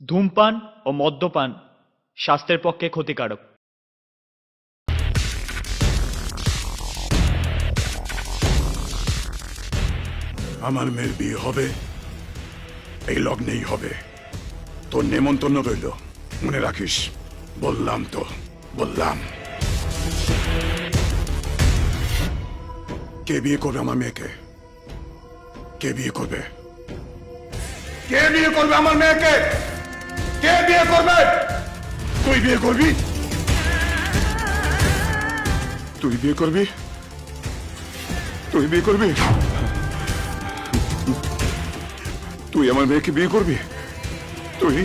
ধূমপান ও মদ্যপান স্বাস্থ্যের পক্ষে ক্ষতিকারক। আমার মেয়ের বিয়ে হবে, এই লগ্নেই হবে। তোর নেমন্তন্ন রইল, মনে রাখিস। বললাম তো, বললাম। কে বিয়ে করবে আমার মেয়েকে? কে বিয়ে করবে? কে বিয়ে করবে আমার মেয়েকে? কে বিয়ে করবে? তুই বিয়ে করবি? তুই বিয়ে করবি? তুই বিয়ে করবি? তুই আমার মেয়েকে বিয়ে করবি? তুই